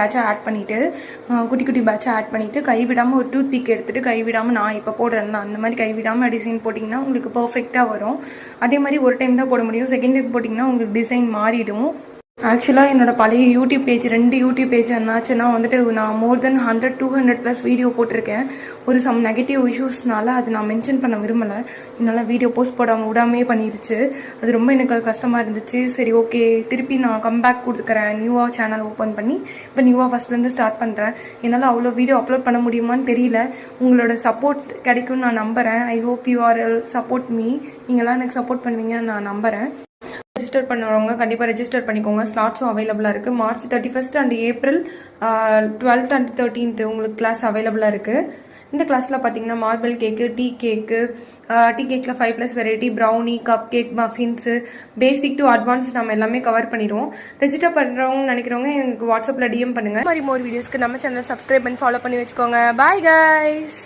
பேட்சாக add பண்ணிவிட்டு குட்டி குட்டி பேட்சாக ஆட் பண்ணிவிட்டு கைவிடாமல் ஒரு டூத் பிக் எடுத்துகிட்டு கைவிடாமல் நான் இப்போ போடுறேன் அந்த மாதிரி கைவிடாமல் டிசைன் போட்டிங்கன்னா உங்களுக்கு பர்ஃபெக்டாக வரும். அதே மாதிரி ஒரு டைம் தான் போட முடியும். செகண்ட் டைம் போட்டிங்கன்னா உங்களுக்கு டிசைன் மாறிடும். ஆக்சுவலாக என்னோடய பழைய யூடியூப் பேஜ் 2 யூடியூப் பேஜ் என்னாச்சுன்னா வந்துட்டு நான் மோர் தென் 100-200+ வீடியோ போட்டிருக்கேன். ஒரு சம் நெகட்டிவ் இஷ்யூஸ்னால அது நான் மென்ஷன் பண்ண விரும்பலை. என்னால் வீடியோ போஸ்ட் போடாமல் விடாமே பண்ணிருச்சு. அது ரொம்ப எனக்கு கஷ்டமாக இருந்துச்சு. சரி ஓகே, திருப்பி நான் கம்பேக் கொடுத்துக்கிறேன். நியூவாக சேனல் ஓப்பன் பண்ணி இப்போ நியூவாக ஃபஸ்ட்லேருந்து ஸ்டார்ட் பண்ணுறேன். என்னால் அவ்வளோ வீடியோ அப்லோட் பண்ண முடியுமான்னு தெரியல. உங்களோட சப்போர்ட் கிடைக்கும்னு நான் நம்புகிறேன். I hope you are support me. நீங்களாம் எனக்கு சப்போர்ட் பண்ணுவீங்கன்னு நான் நம்புகிறேன். ரெஜிஸ்டர் பண்ணுறவங்க கண்டிப்பாக ரெஜிஸ்டர் பண்ணிக்கோங்க. ஸ்லாட்ஸும் அவைலபிளாக இருக்குது. March 31 and April 12th and 13th உங்களுக்கு கிளாஸ் அவைலபிளாக இருக்குது. இந்த கிளாஸில் பார்த்தீங்கன்னா மார்பிள் கேக்கு, டீ கேக்கில் 5+ variety, brownie, cup cake, muffins, basic to advance நம்ம எல்லாமே கவர் பண்ணிடுவோம். ரெஜிஸ்டர் பண்ணுறவங்க நினைக்கிறவங்க எனக்கு வாட்ஸ்அப்பில் DM பண்ணுங்கள். இந்த மாதிரி மோர் வீடியோஸ்க்கு நம்ம சேனல் சப்ஸ்கிரைப் பண்ணி ஃபாலோ பண்ணி வச்சுக்கோங்க. Bye guys.